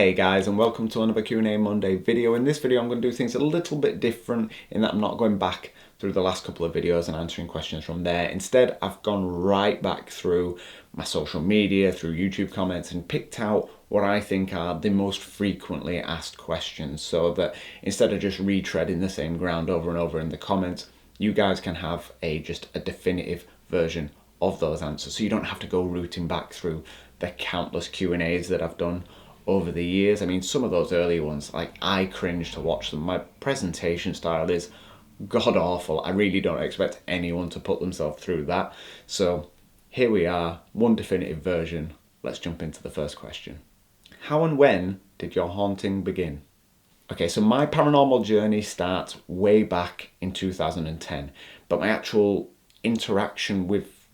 Hey guys, and welcome to another Q&A Monday video. In this video I'm going to do things a little bit different in that I'm not going back through the last couple of videos and answering questions from there. Instead, I've gone right back through my social media, through YouTube comments, and picked out what I think are the most frequently asked questions, so that instead of just retreading the same ground over and over in the comments, you guys can have just a definitive version of those answers, so you don't have to go rooting back through the countless Q&As that I've done over the years. I mean, some of those early ones, like, I cringe to watch them. My presentation style is god awful. I really don't expect anyone to put themselves through that. So here we are, one definitive version. Let's jump into the first question. How and when did your haunting begin? Okay, so my paranormal journey starts way back in 2010, but my actual interaction with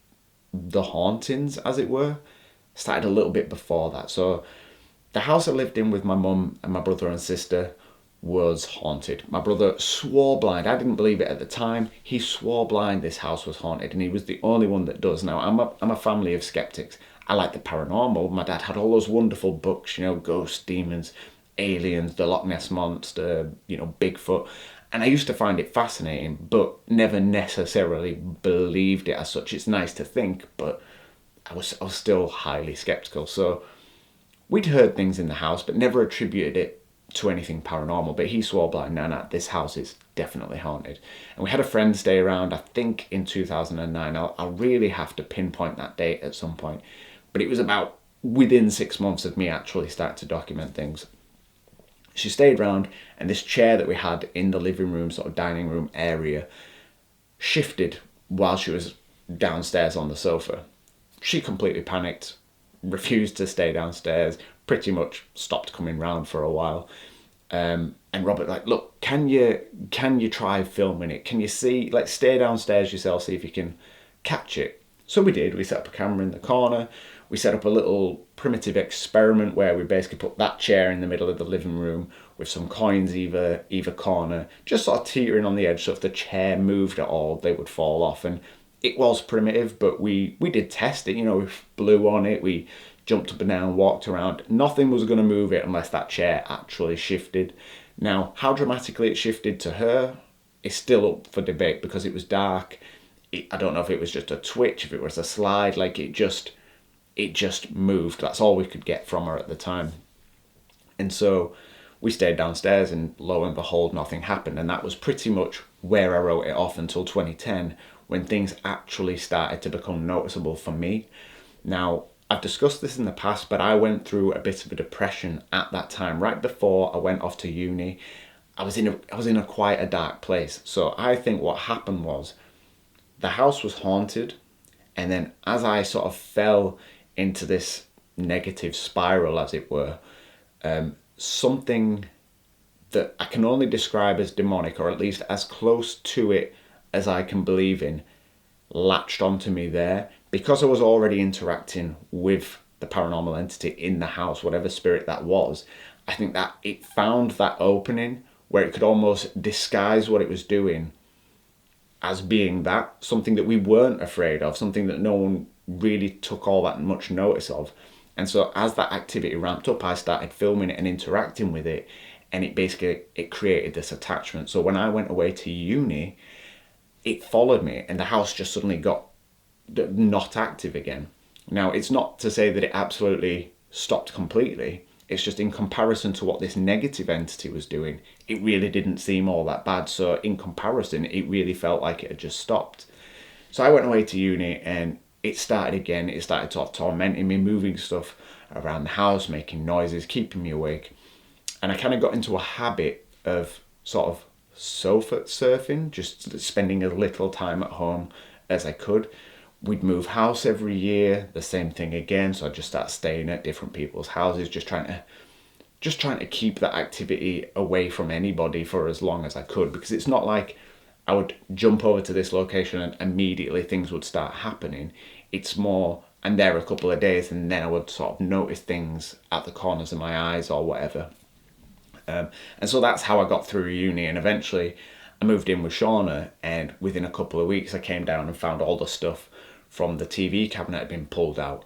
the hauntings, as it were, started a little bit before that. So the house I lived in with my mum and my brother and sister was haunted. My brother swore blind. I didn't believe it at the time. He swore blind this house was haunted, and he was the only one that does. Now, I'm a family of skeptics. I like the paranormal. My dad had all those wonderful books, ghosts, demons, aliens, the Loch Ness Monster, Bigfoot. And I used to find it fascinating, but never necessarily believed it as such. It's nice to think, but I was still highly skeptical. So we'd heard things in the house, but never attributed it to anything paranormal. But he swore blind, nah, this house is definitely haunted. And we had a friend stay around, I think in 2009. I'll really have to pinpoint that date at some point. But it was about within 6 months of me actually starting to document things. She stayed around, and this chair that we had in the living room, sort of dining room area, shifted while she was downstairs on the sofa. She completely panicked, refused to stay downstairs, pretty much stopped coming round for a while. And Robert, look, can you try filming it? Can you see, stay downstairs yourself, see if you can catch it. So we did. We set up a camera in the corner. We set up a little primitive experiment where we basically put that chair in the middle of the living room with some coins either corner, just sort of teetering on the edge, so if the chair moved at all, they would fall off. And it was primitive, but we did test it. We blew on it, we jumped up and down, walked around. Nothing was going to move it unless that chair actually shifted. Now, how dramatically it shifted to her is still up for debate, because it was dark. I don't know if it was just a twitch, if it was a slide, it just moved. That's all we could get from her at the time. And so we stayed downstairs, and lo and behold, nothing happened. And that was pretty much where I wrote it off until 2010, when things actually started to become noticeable for me. Now, I've discussed this in the past, but I went through a bit of a depression at that time, right before I went off to uni. I was in quite a dark place. So I think what happened was the house was haunted, and then as I sort of fell into this negative spiral, as it were, something that I can only describe as demonic, or at least as close to it as I can believe in, latched onto me there. Because I was already interacting with the paranormal entity in the house, whatever spirit that was, I think that it found that opening where it could almost disguise what it was doing as being something that we weren't afraid of, something that no one really took all that much notice of. And so as that activity ramped up, I started filming it and interacting with it, and it created this attachment. So when I went away to uni, it followed me, and the house just suddenly got not active again. Now, it's not to say that it absolutely stopped completely. It's just in comparison to what this negative entity was doing, it really didn't seem all that bad. So in comparison, it really felt like it had just stopped. So I went away to uni, and it started again. It started sort of tormenting me, moving stuff around the house, making noises, keeping me awake. And I kind of got into a habit of sort of sofa surfing, just spending as little time at home as I could. We'd move house every year, the same thing again. So I'd just start staying at different people's houses, just trying to keep that activity away from anybody for as long as I could, because it's not like I would jump over to this location and immediately things would start happening. It's more, I'm there a couple of days, and then I would sort of notice things at the corners of my eyes or whatever. And so that's how I got through uni, and eventually I moved in with Shauna, and within a couple of weeks I came down and found all the stuff from the TV cabinet had been pulled out.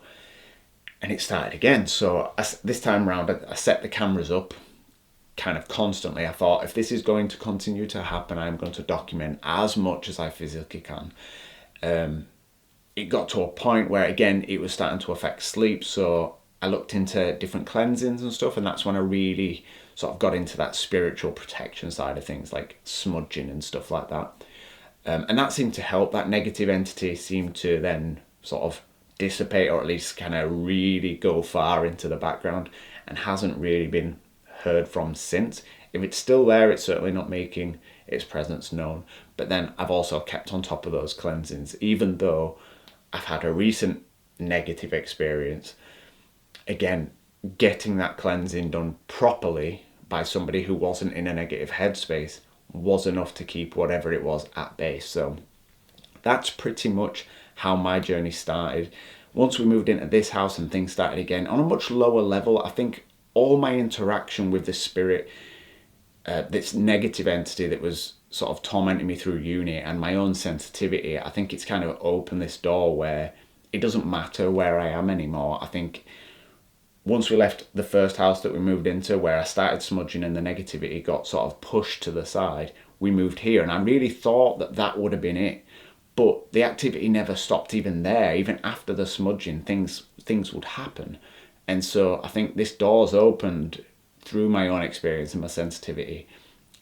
And it started again. So this time around, I set the cameras up kind of constantly. I thought, if this is going to continue to happen, I'm going to document as much as I physically can. It got to a point where, again, it was starting to affect sleep. So I looked into different cleansings and stuff, and that's when I really sort of got into that spiritual protection side of things, like smudging and stuff like that. And that seemed to help. That negative entity seemed to then sort of dissipate, or at least kind of really go far into the background, and hasn't really been heard from since. If it's still there, it's certainly not making its presence known. But then I've also kept on top of those cleansings, even though I've had a recent negative experience. Again, getting that cleansing done properly by somebody who wasn't in a negative headspace was enough to keep whatever it was at bay. So that's pretty much how my journey started. Once we moved into this house and things started again on a much lower level, I think all my interaction with this spirit, this negative entity that was sort of tormenting me through uni, and my own sensitivity, I think it's kind of opened this door where it doesn't matter where I am anymore. I think once we left the first house that we moved into, where I started smudging and the negativity got sort of pushed to the side, we moved here, and I really thought that that would have been it. But the activity never stopped even there. Even after the smudging, things would happen. And so I think this door's opened through my own experience and my sensitivity,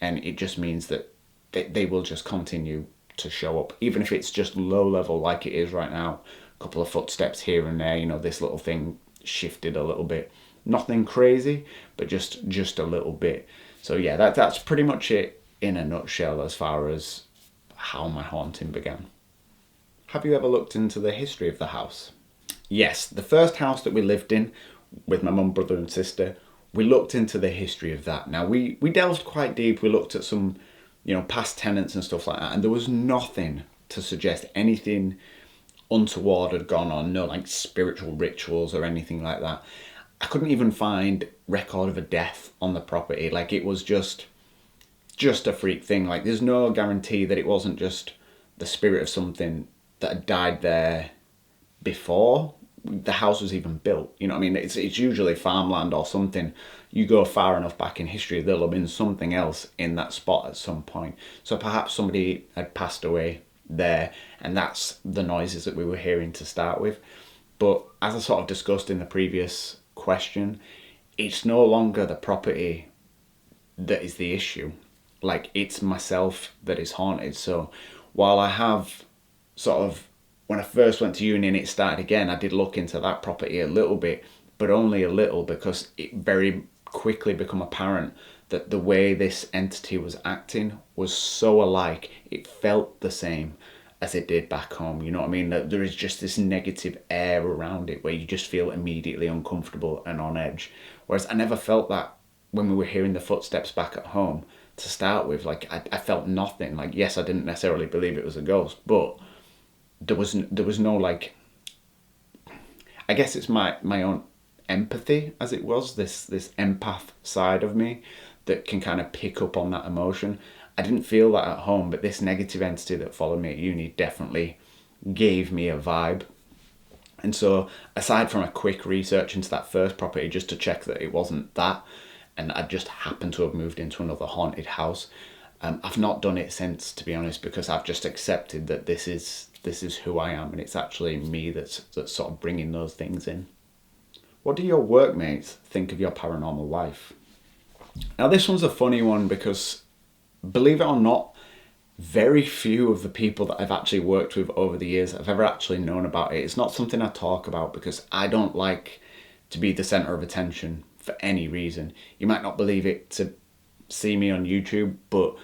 and it just means that they will just continue to show up, even if it's just low level like it is right now. A couple of footsteps here and there, this little thing shifted a little bit. Nothing crazy, but just a little bit. So yeah, that's pretty much it in a nutshell as far as how my haunting began. Have you ever looked into the history of the house? Yes, the first house that we lived in with my mum, brother and sister, we looked into the history of that. Now we delved quite deep. We looked at some, past tenants and stuff like that, and there was nothing to suggest anything untoward had gone on, no like spiritual rituals or anything like that. I couldn't even find record of a death on the property. Like, it was just a freak thing. Like, there's no guarantee that it wasn't just the spirit of something that had died there before the house was even built. You know what I mean? It's usually farmland or something. You go far enough back in history, there'll have been something else in that spot at some point. So perhaps somebody had passed away there, and that's the noises that we were hearing to start with. But as I sort of discussed in the previous question, it's no longer the property that is the issue. Like, it's myself that is haunted. So while I have sort of, when I first went to uni and it started again, I did look into that property a little bit, but only a little, because it very quickly became apparent that the way this entity was acting was so alike, it felt the same as it did back home. You know what I mean? That there is just this negative air around it where you just feel immediately uncomfortable and on edge. Whereas I never felt that when we were hearing the footsteps back at home to start with. Like, I felt nothing. Like, yes, I didn't necessarily believe it was a ghost, but there was no, like, I guess it's my own empathy, as it was, this empath side of me that can kind of pick up on that emotion. I didn't feel that at home, but this negative entity that followed me at uni definitely gave me a vibe. And so, aside from a quick research into that first property just to check that it wasn't that, and I just happened to have moved into another haunted house, I've not done it since, to be honest, because I've just accepted that this is who I am, and it's actually me that's sort of bringing those things in. What do your workmates think of your paranormal life? Now, this one's a funny one because, believe it or not, very few of the people that I've actually worked with over the years have ever actually known about it. It's not something I talk about because I don't like to be the center of attention for any reason. You might not believe it to see me on YouTube, but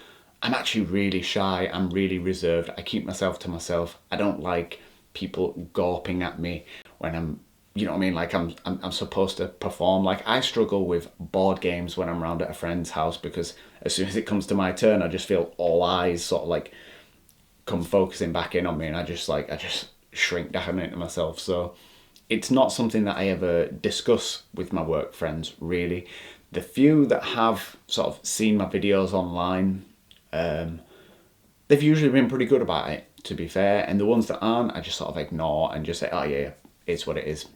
I'm actually really shy. I'm really reserved. I keep myself to myself. I don't like people gawping at me when I'm, you know what I mean? Like, I'm supposed to perform. Like, I struggle with board games when I'm around at a friend's house, because as soon as it comes to my turn, I just feel all eyes sort of like come focusing back in on me, and I just shrink down into myself. So it's not something that I ever discuss with my work friends, really. The few that have sort of seen my videos online, they've usually been pretty good about it, to be fair. And the ones that aren't, I just sort of ignore and just say, oh yeah, it's what it is.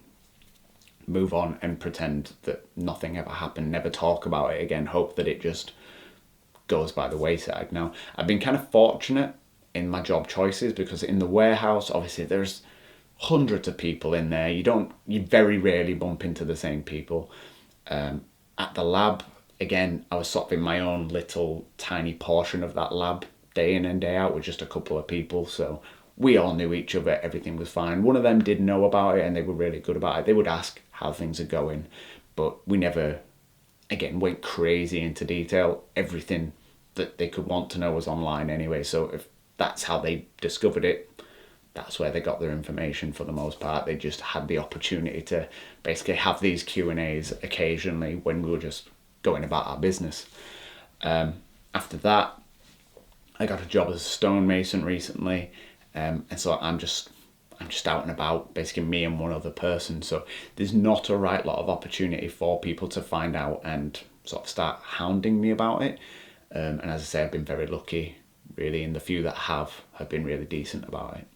move on and pretend that nothing ever happened, never talk about it again, hope that it just goes by the wayside. Now, I've been kind of fortunate in my job choices, because in the warehouse, obviously there's hundreds of people in there. You very rarely bump into the same people. At the lab, again, I was sort of in my own little tiny portion of that lab day in and day out with just a couple of people. So we all knew each other, everything was fine. One of them did know about it and they were really good about it. They would ask how things are going, but we never, again, went crazy into detail. Everything that they could want to know was online anyway. So if that's how they discovered it, that's where they got their information for the most part. They just had the opportunity to basically have these Q&As occasionally when we were just going about our business. After that, I got a job as a stonemason recently, and so I'm just out and about, basically me and one other person. So there's not a right lot of opportunity for people to find out and sort of start hounding me about it. And as I say, I've been very lucky, really, and the few that have been really decent about it.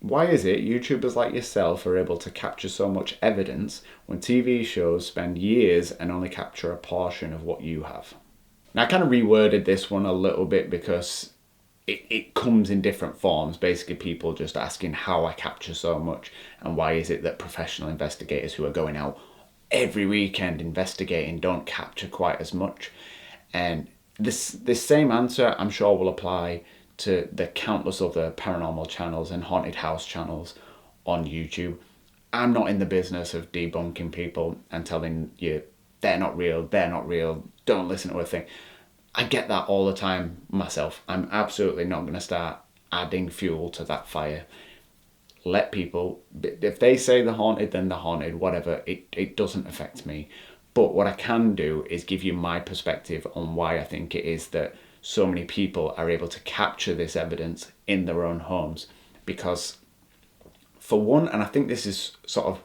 Why is it YouTubers like yourself are able to capture so much evidence when TV shows spend years and only capture a portion of what you have? Now, I kind of reworded this one a little bit because it comes in different forms. Basically, people just asking how I capture so much, and why is it that professional investigators who are going out every weekend investigating don't capture quite as much. And this same answer, I'm sure, will apply to the countless other paranormal channels and haunted house channels on YouTube. I'm not in the business of debunking people and telling you they're not real, don't listen to a thing. I get that all the time myself. I'm absolutely not going to start adding fuel to that fire. Let people, if they say they're haunted, then they're haunted, whatever, it doesn't affect me. But what I can do is give you my perspective on why I think it is that so many people are able to capture this evidence in their own homes. Because for one, and I think this is sort of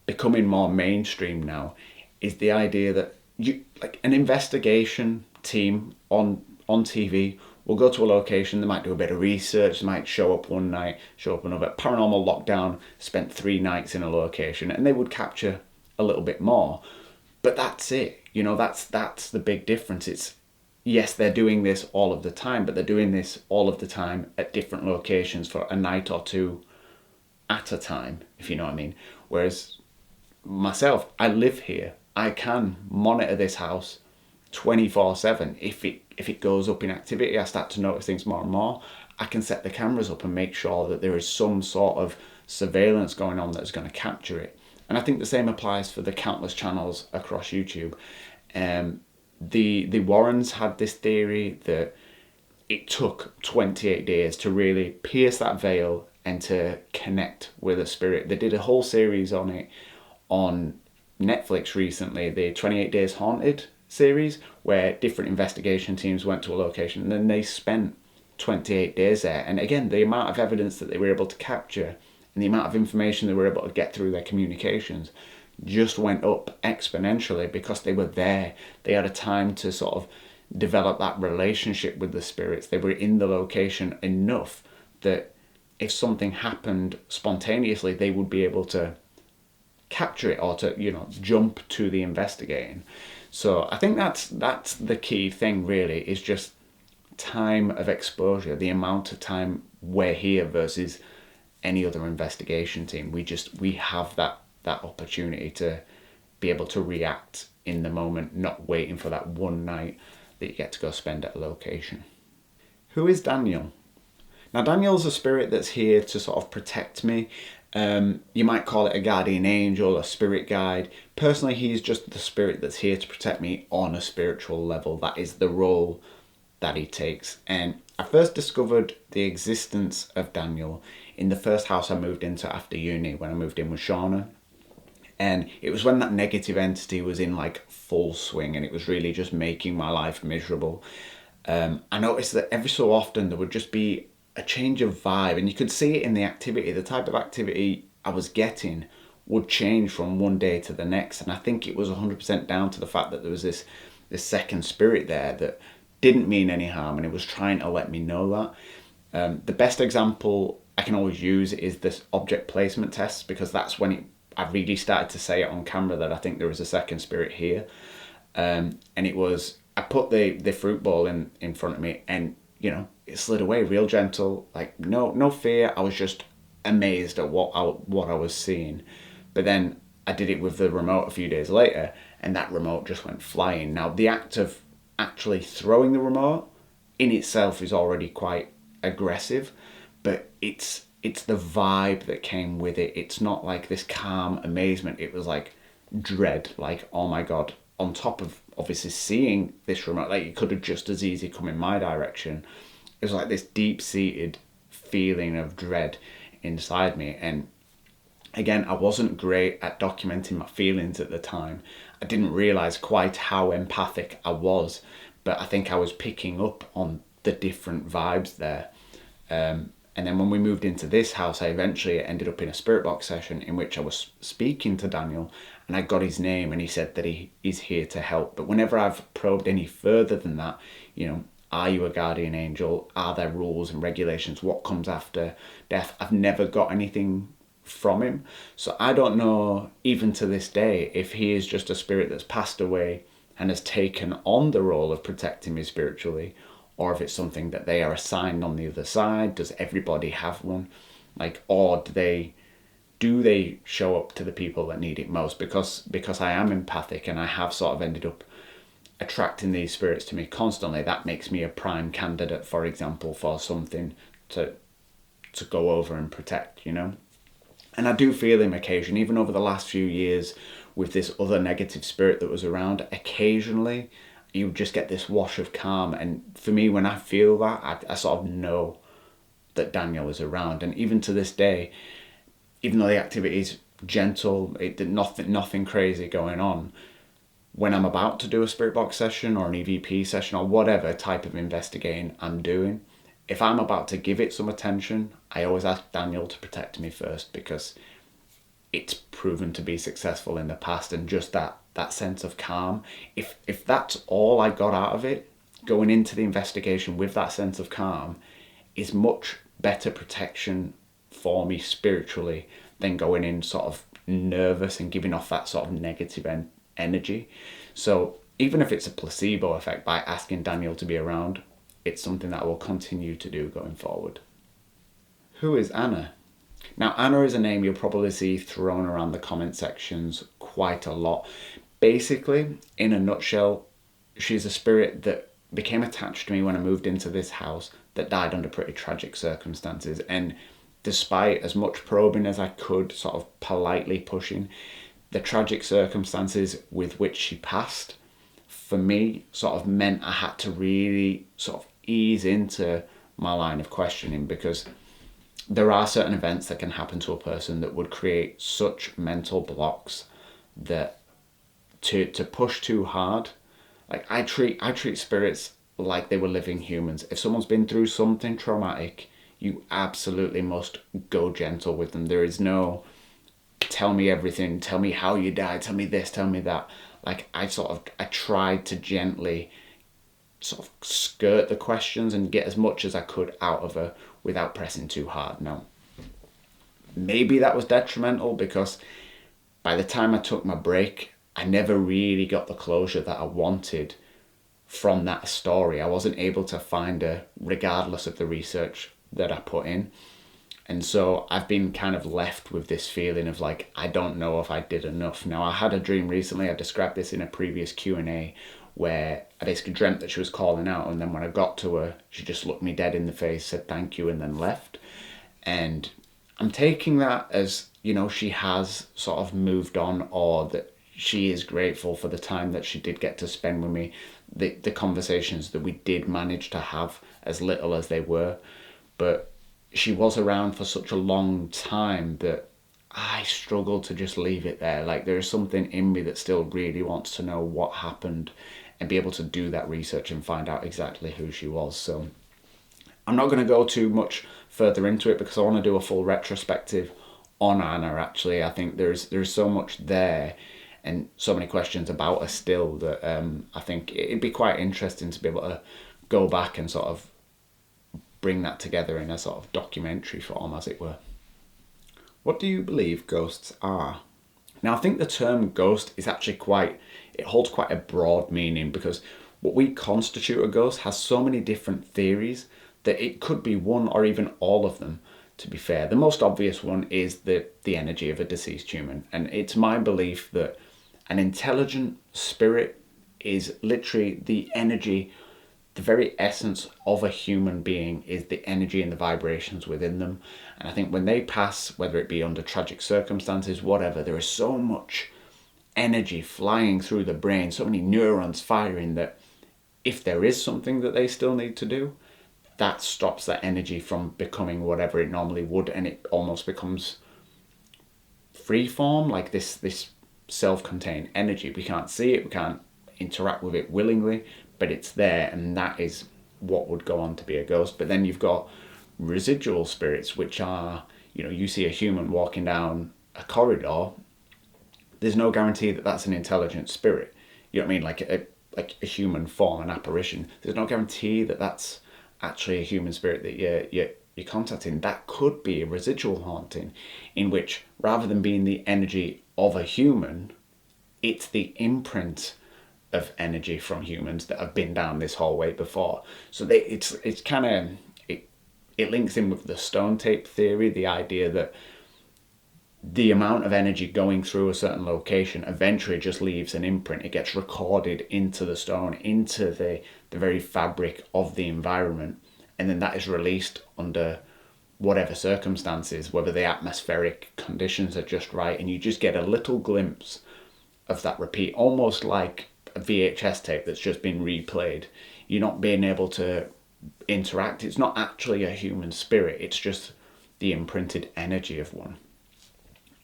becoming more mainstream now, is the idea that you, like, an investigation team on TV will go to a location, they might do a bit of research, they might show up one night, show up another. Paranormal Lockdown spent 3 nights in a location and they would capture a little bit more. But that's it. You know, that's the big difference. It's, yes, they're doing this all of the time, but they're doing this all of the time at different locations for a night or two at a time, if you know what I mean. Whereas myself, I live here. I can monitor this house 24/7. If it goes up in activity, I start to notice things more and more, I can set the cameras up and make sure that there is some sort of surveillance going on that's going to capture it. And I think the same applies for the countless channels across YouTube. The Warrens had this theory that it took 28 days to really pierce that veil and to connect with a spirit. They did a whole series on it on Netflix recently, the 28 Days Haunted series, where different investigation teams went to a location and then they spent 28 days there. And again, the amount of evidence that they were able to capture and the amount of information they were able to get through their communications just went up exponentially because they were there. They had a time to sort of develop that relationship with the spirits. They were in the location enough that if something happened spontaneously, they would be able to capture it or to, you know, jump to the investigating. So I think that's the key thing, really, is just time of exposure, the amount of time we're here versus any other investigation team. We have that opportunity to be able to react in the moment, not waiting for that one night that you get to go spend at a location. Who is Daniel? Now, Daniel's a spirit that's here to sort of protect me. You might call it a guardian angel, a spirit guide. Personally, he's just the spirit that's here to protect me on a spiritual level. That is the role that he takes. And I first discovered the existence of Daniel in the first house I moved into after uni, when I moved in with Shauna. And it was when that negative entity was in like full swing and it was really just making my life miserable. I noticed that every so often there would just be a change of vibe, and you could see it in the activity. The type of activity I was getting would change from one day to the next, and I think it was 100% down to the fact that there was this second spirit there that didn't mean any harm, and it was trying to let me know that. The best example I can always use is this object placement test, because that's when I really started to say it on camera that I think there was a second spirit here. And it was, I put the fruit bowl in front of me, and it slid away real gentle, like no fear. I was just amazed at what I was seeing. But then I did it with the remote a few days later, and that remote just went flying. Now, the act of actually throwing the remote in itself is already quite aggressive, but it's the vibe that came with it. It's not like this calm amazement. It was like dread, like, oh my God, on top of obviously seeing this remote, like it could have just as easily come in my direction. It was like this deep-seated feeling of dread inside me. And again, I wasn't great at documenting my feelings at the time. I didn't realize quite how empathic I was, but I think I was picking up on the different vibes there. And then when we moved into this house, I eventually ended up in a spirit box session in which I was speaking to Daniel, and I got his name, and he said that he is here to help. But whenever I've probed any further than that, are you a guardian angel? Are there rules and regulations? What comes after death? I've never got anything from him. So I don't know, even to this day, if he is just a spirit that's passed away and has taken on the role of protecting me spiritually, or if it's something that they are assigned on the other side. Does everybody have one? Or do they show up to the people that need it most? Because I am empathic, and I have sort of ended up attracting these spirits to me constantly. That makes me a prime candidate, for example, for something to go over and protect, And I do feel him occasionally, even over the last few years with this other negative spirit that was around. Occasionally, you just get this wash of calm. And for me, when I feel that, I sort of know that Daniel is around. And even to this day, even though the activity is gentle, it did nothing crazy going on, when I'm about to do a spirit box session or an EVP session or whatever type of investigating I'm doing, if I'm about to give it some attention, I always ask Daniel to protect me first, because it's proven to be successful in the past. And just that sense of calm, if that's all I got out of it, going into the investigation with that sense of calm, is much better protection for me spiritually than going in sort of nervous and giving off that sort of negative energy. So even if it's a placebo effect, by asking Daniel to be around, it's something that I will continue to do going forward. Who is Anna? Now, Anna is a name you'll probably see thrown around the comment sections quite a lot. Basically, in a nutshell, she's a spirit that became attached to me when I moved into this house, that died under pretty tragic circumstances. And despite as much probing as I could, sort of politely pushing, the tragic circumstances with which she passed, for me, sort of meant I had to really sort of ease into my line of questioning, because there are certain events that can happen to a person that would create such mental blocks that to push too hard, like I treat spirits like they were living humans. If someone's been through something traumatic, you absolutely must go gentle with them. There is no tell me everything, tell me how you died, tell me this, tell me that. Like I tried to gently sort of skirt the questions and get as much as I could out of her without pressing too hard. Now, maybe that was detrimental, because by the time I took my break, I never really got the closure that I wanted from that story. I wasn't able to find her, regardless of the research that I put in. And so I've been kind of left with this feeling of like, I don't know if I did enough. Now, I had a dream recently, I described this in a previous Q&A, where I basically dreamt that she was calling out, and then when I got to her, she just looked me dead in the face, said thank you, and then left. And I'm taking that as, she has sort of moved on, or that she is grateful for the time that she did get to spend with me, the conversations that we did manage to have, as little as they were. But she was around for such a long time that I struggle to just leave it there. Like, there's something in me that still really wants to know what happened and be able to do that research and find out exactly who she was. So I'm not going to go too much further into it, because I want to do a full retrospective on Anna. Actually, I think there's so much there and so many questions about her still that I think it'd be quite interesting to be able to go back and sort of bring that together in a sort of documentary form, as it were. What do you believe ghosts are? Now, I think the term ghost is actually it holds quite a broad meaning, because what we constitute a ghost has so many different theories that it could be one or even all of them, to be fair. The most obvious one is the energy of a deceased human. And it's my belief that an intelligent spirit is literally the energy, the very essence of a human being is the energy and the vibrations within them. And I think when they pass, whether it be under tragic circumstances, whatever, there is so much energy flying through the brain, so many neurons firing, that if there is something that they still need to do, that stops that energy from becoming whatever it normally would, and it almost becomes free form, like this self-contained energy. We can't see it, we can't interact with it willingly, but it's there, and that is what would go on to be a ghost. But then you've got residual spirits, which are, you see a human walking down a corridor, there's no guarantee that that's an intelligent spirit. You know what I mean? Like a human form, an apparition. There's no guarantee that that's actually a human spirit that you're contacting. That could be a residual haunting, in which rather than being the energy of a human, it's the imprint of energy from humans that have been down this hallway before. So it's kind of it links in with the stone tape theory, the idea that the amount of energy going through a certain location eventually just leaves an imprint. It gets recorded into the stone, into the very fabric of the environment, and then that is released under whatever circumstances, whether the atmospheric conditions are just right, and you just get a little glimpse of that repeat, almost like a VHS tape that's just been replayed. You're not being able to interact. It's not actually a human spirit, it's just the imprinted energy of one.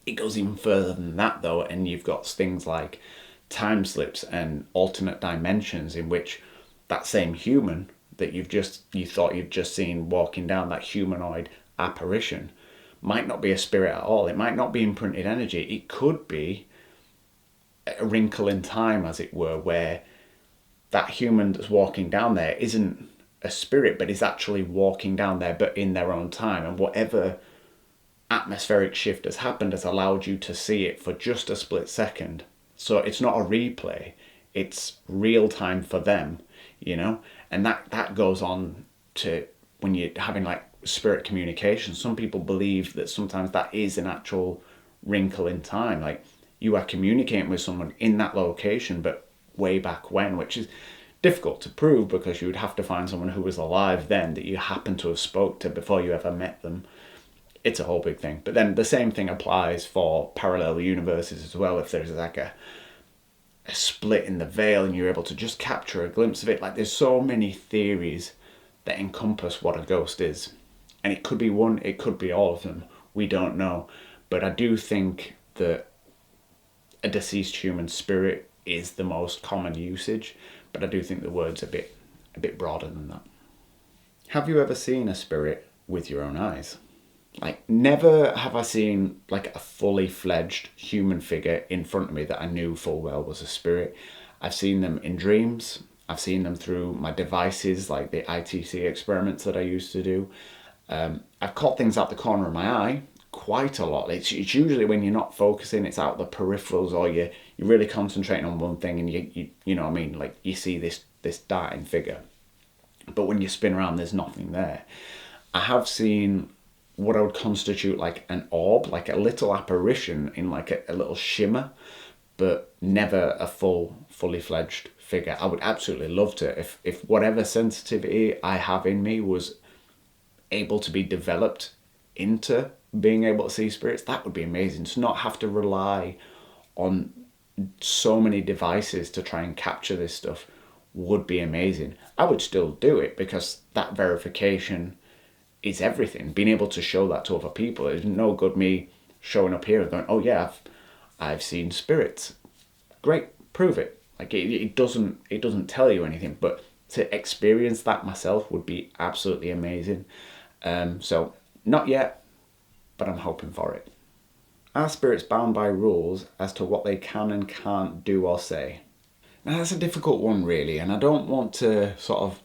It goes even further than that though, and you've got things like time slips and alternate dimensions, in which that same human that you thought you'd just seen walking down, that humanoid apparition, might not be a spirit at all. It might not be imprinted energy. It could be a wrinkle in time, as it were, where that human that's walking down there isn't a spirit, but is actually walking down there, but in their own time. And whatever atmospheric shift has happened has allowed you to see it for just a split second. So it's not a replay, it's real time for them, and that goes on to when you're having like spirit communication. Some people believe that sometimes that is an actual wrinkle in time, like you are communicating with someone in that location but way back when, which is difficult to prove because you would have to find someone who was alive then that you happen to have spoke to before you ever met them. It's a whole big thing. But then the same thing applies for parallel universes as well. If there's like a split in the veil and you're able to just capture a glimpse of it, like there's so many theories that encompass what a ghost is. And it could be one, it could be all of them. We don't know. But I do think that a deceased human spirit is the most common usage. But I do think the word's a bit broader than that. Have you ever seen a spirit with your own eyes? Like, never have I seen like a fully fledged human figure in front of me that I knew full well was a spirit. I've seen them in dreams. I've seen them through my devices, like the ITC experiments that I used to do. I've caught things out the corner of my eye quite a lot. It's usually when you're not focusing, it's out the peripherals, or you're really concentrating on one thing, and you know what I mean, like you see this darting figure, but when you spin around, there's nothing there. I have seen what I would constitute like an orb, like a little apparition in like a little shimmer, but never a fully fledged figure. I would absolutely love to, if whatever sensitivity I have in me was able to be developed into being able to see spirits. That would be amazing. To not have to rely on so many devices to try and capture this stuff would be amazing. I would still do it because that verification is everything. Being able to show that to other people. It's no good me showing up here and going, oh yeah, I've seen spirits. Great, prove it. Like it doesn't tell you anything, but to experience that myself would be absolutely amazing. So not yet, but I'm hoping for it. Are spirits bound by rules as to what they can and can't do or say? Now that's a difficult one really, and I don't want to sort of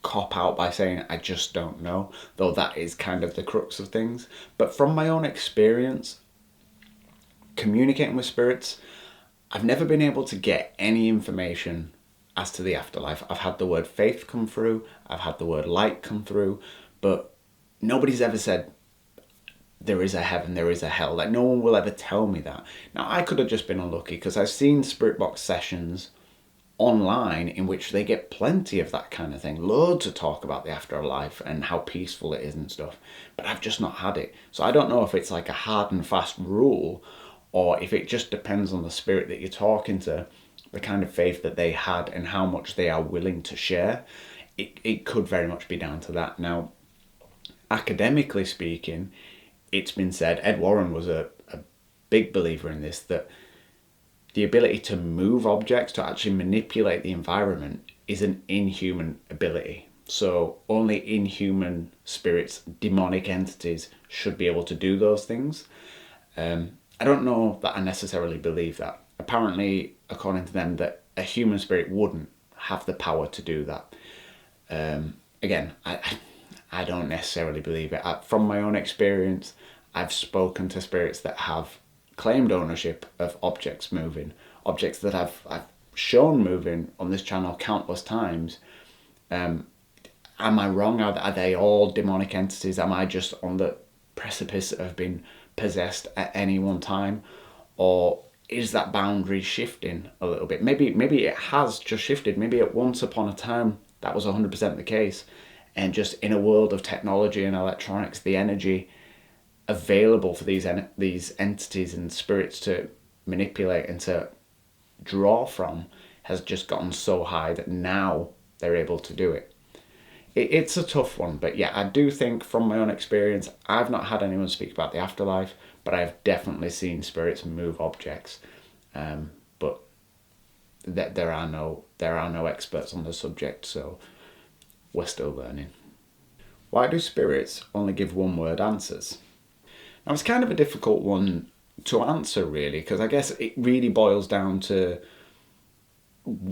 cop out by saying I just don't know, though that is kind of the crux of things. But from my own experience, communicating with spirits, I've never been able to get any information as to the afterlife. I've had the word faith come through, I've had the word light come through, but nobody's ever said there is a heaven, there is a hell. Like, no one will ever tell me that. Now, I could have just been unlucky because I've seen spirit box sessions online in which they get plenty of that kind of thing, loads of talk about the afterlife and how peaceful it is and stuff, but I've just not had it. So I don't know if it's like a hard and fast rule or if it just depends on the spirit that you're talking to, the kind of faith that they had and how much they are willing to share. It could very much be down to that. Now, academically speaking, it's been said, Ed Warren was a big believer in this, that the ability to move objects, to actually manipulate the environment, is an inhuman ability. So only inhuman spirits, demonic entities, should be able to do those things. I don't know that I necessarily believe that. Apparently, according to them, that a human spirit wouldn't have the power to do that. Again, I don't necessarily believe it. From my own experience, I've spoken to spirits that have claimed ownership of objects moving, objects that I've shown moving on this channel countless times. Am I wrong? Are they all demonic entities? Am I just on the precipice of being possessed at any one time? Or is that boundary shifting a little bit? Maybe it has just shifted. Maybe at once upon a time that was 100% the case. And just in a world of technology and electronics, the energy available for these entities and spirits to manipulate and to draw from has just gotten so high that now they're able to do it. It's a tough one, but yeah, I do think from my own experience, I've not had anyone speak about the afterlife, but I've definitely seen spirits move objects. But there are no experts on the subject, so we're still learning. Why do spirits only give one-word answers? Now, it's kind of a difficult one to answer, really, because I guess it really boils down to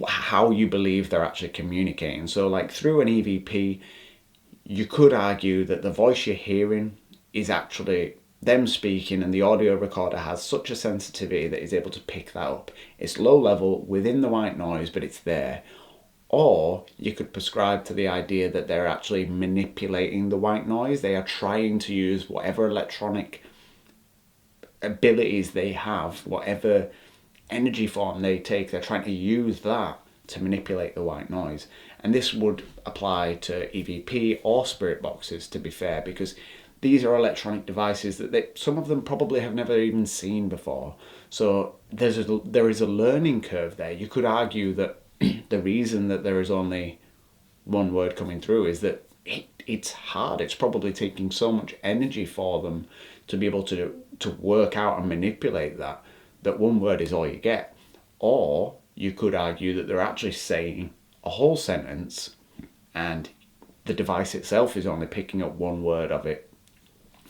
how you believe they're actually communicating. So, like, through an EVP, you could argue that the voice you're hearing is actually them speaking, and the audio recorder has such a sensitivity that it's able to pick that up. It's low level within the white noise, but it's there. Or you could prescribe to the idea that they're actually manipulating the white noise. They are trying to use whatever electronic abilities they have, whatever energy form they take, they're trying to use that to manipulate the white noise. And this would apply to EVP or spirit boxes, to be fair, because these are electronic devices that some of them probably have never even seen before. So there is a learning curve there. You could argue that the reason that there is only one word coming through is that it's hard. It's probably taking so much energy for them to be able to work out and manipulate that one word is all you get. Or you could argue that they're actually saying a whole sentence and the device itself is only picking up one word of it.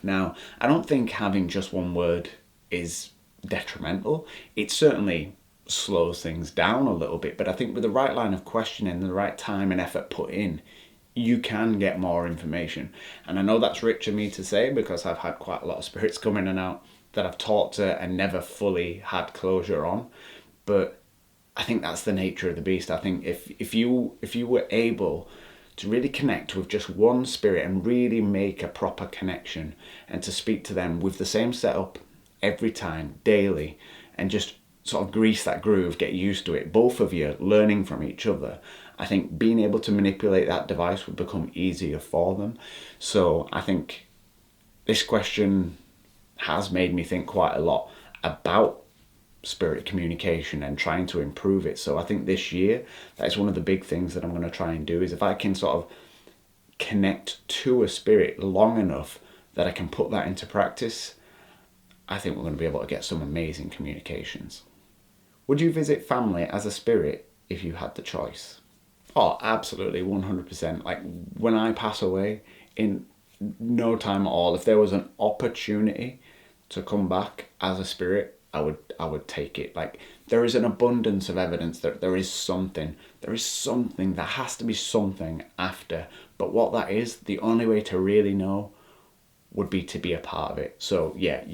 Now, I don't think having just one word is detrimental. It certainly slows things down a little bit, but I think with the right line of questioning, the right time and effort put in, you can get more information. And I know that's rich of me to say because I've had quite a lot of spirits come in and out that I've talked to and never fully had closure on, but I think that's the nature of the beast. I think if you were able to really connect with just one spirit and really make a proper connection and to speak to them with the same setup every time, daily, and just sort of grease that groove, get used to it, both of you learning from each other, I think being able to manipulate that device would become easier for them. So I think this question has made me think quite a lot about spirit communication and trying to improve it. So I think this year, that is one of the big things that I'm going to try and do, is if I can sort of connect to a spirit long enough that I can put that into practice, I think we're going to be able to get some amazing communications. Would you visit family as a spirit if you had the choice? Oh, absolutely, 100%. Like, when I pass away, in no time at all, if there was an opportunity to come back as a spirit, I would take it. Like, there is an abundance of evidence that there is something, there has to be something after. But what that is, the only way to really know would be to be a part of it. So yeah,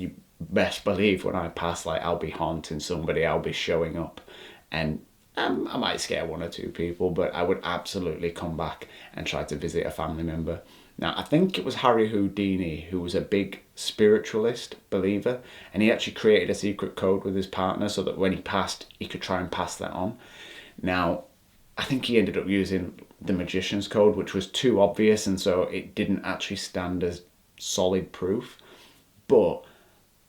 best believe when I pass, like, I'll be haunting somebody, I'll be showing up, and I might scare one or two people, but I would absolutely come back and try to visit a family member. Now, I think it was Harry Houdini who was a big spiritualist believer, and he actually created a secret code with his partner so that when he passed, he could try and pass that on. Now, I think he ended up using the magician's code, which was too obvious, and so it didn't actually stand as solid proof. But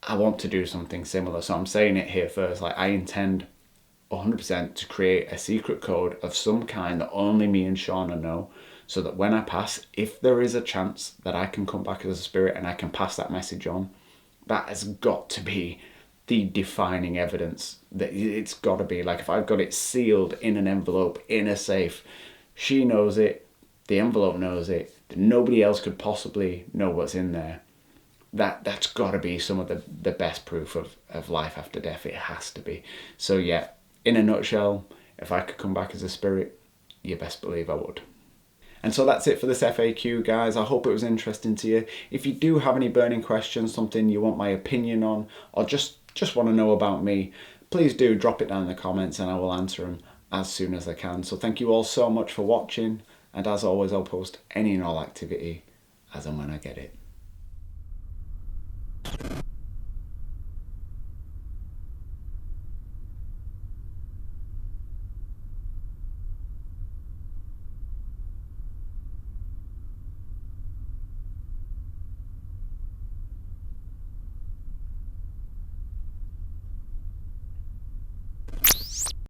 I want to do something similar, so I'm saying it here first. Like, I intend 100% to create a secret code of some kind that only me and Shauna know, so that when I pass, if there is a chance that I can come back as a spirit and I can pass that message on, that has got to be the defining evidence. That it's got to be, like, if I've got it sealed in an envelope in a safe, she knows it, the envelope knows it, nobody else could possibly know what's in there. That's got to be some of the best proof of life after death. It has to be. So yeah, in a nutshell, if I could come back as a spirit, you best believe I would. And so that's it for this FAQ, guys. I hope it was interesting to you. If you do have any burning questions, something you want my opinion on, or just want to know about me, please do drop it down in the comments and I will answer them as soon as I can. So thank you all so much for watching. And as always, I'll post any and all activity as and when I get it.